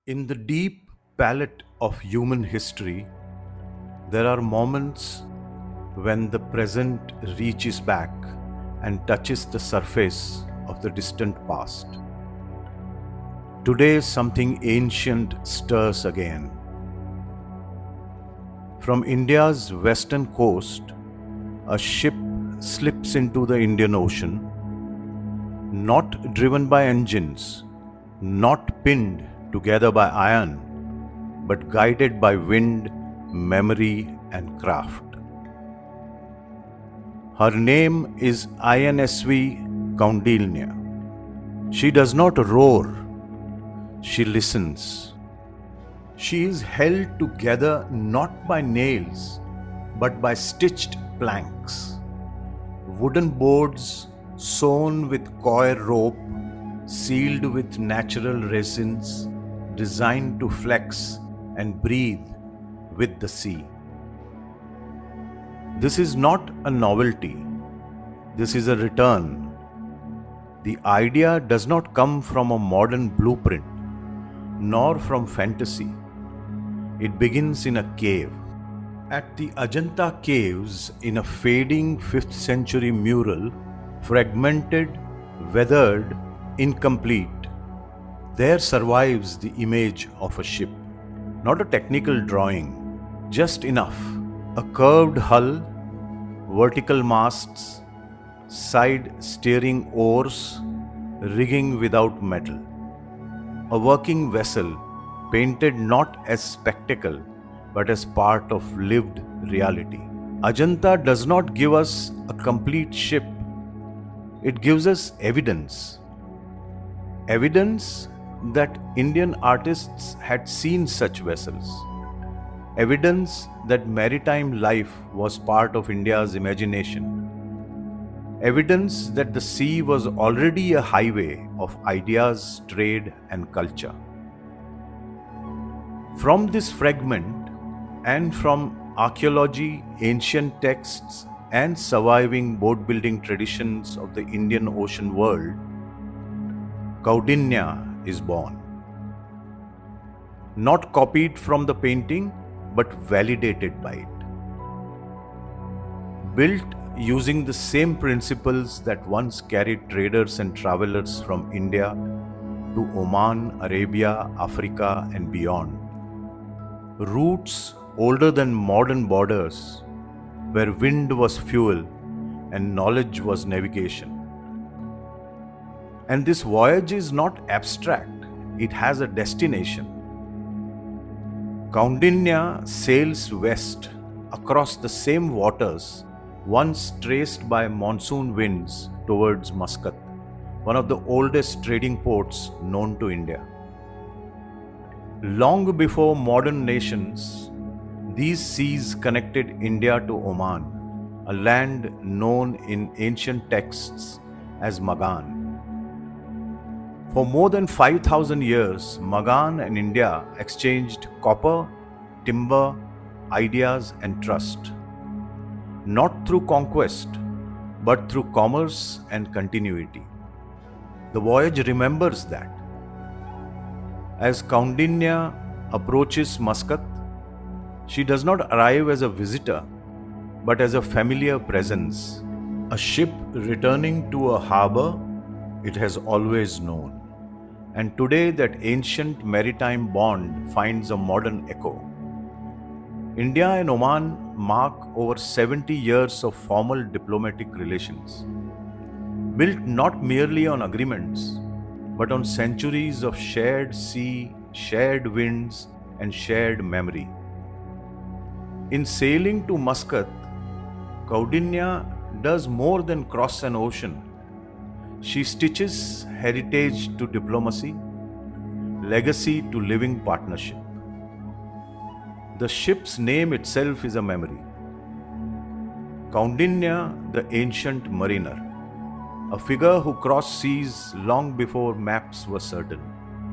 In the deep palette of human history, there are moments when the present reaches back and touches the surface of the distant past. Today, something ancient stirs again. From India's western coast, a ship slips into the Indian Ocean, not driven by engines, not pinned together by iron, but guided by wind, memory, and craft. Her name is INSV Kaundinya. She does not roar, she listens. She is held together not by nails, but by stitched planks. Wooden boards sewn with coir rope, sealed with natural resins, designed to flex and breathe with the sea. This is not a novelty, this is a return. The idea does not come from a modern blueprint, nor from fantasy. It begins in a cave. At the Ajanta caves, in a fading 5th century mural, fragmented, weathered, incomplete, there survives the image of a ship. Not a technical drawing, just enough. A curved hull, vertical masts, side steering oars, rigging without metal. A working vessel painted not as spectacle but as part of lived reality. Ajanta does not give us a complete ship, it gives us evidence. Evidence that Indian artists had seen such vessels. Evidence that maritime life was part of India's imagination. Evidence that the sea was already a highway of ideas, trade, and culture. From this fragment, and from archaeology, ancient texts, and surviving boat building traditions of the Indian Ocean world, Kaundinya is born. Not copied from the painting, but validated by it. Built using the same principles that once carried traders and travelers from India to Oman, Arabia, Africa, and beyond. Routes older than modern borders, where wind was fuel and knowledge was navigation. And this voyage is not abstract, it has a destination. Kaundinya sails west across the same waters once traced by monsoon winds towards Muscat, one of the oldest trading ports known to India. Long before modern nations, these seas connected India to Oman, a land known in ancient texts as Magan. For more than 5,000 years, Magan and India exchanged copper, timber, ideas, and trust. Not through conquest, but through commerce and continuity. The voyage remembers that. As Kaundinya approaches Muscat, she does not arrive as a visitor, but as a familiar presence, a ship returning to a harbor it has always known. And today, that ancient maritime bond finds a modern echo. India and Oman mark over 70 years of formal diplomatic relations, built not merely on agreements, but on centuries of shared sea, shared winds, and shared memory. In sailing to Muscat, Kaundinya does more than cross an ocean. She stitches heritage to diplomacy, legacy to living partnership. The ship's name itself is a memory. Kaundinya, the ancient mariner, a figure who crossed seas long before maps were certain.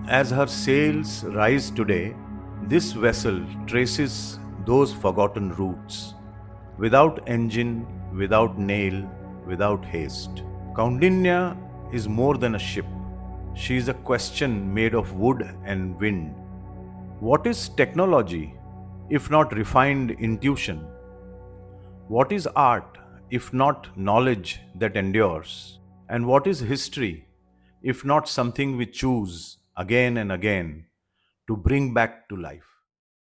As her sails rise today, this vessel traces those forgotten routes, without engine, without nail, without haste. Kaundinya is more than a ship. She is a question made of wood and wind, What is technology if not refined intuition? What is art if not knowledge that endures? And what is history if not something we choose again and again to bring back to life?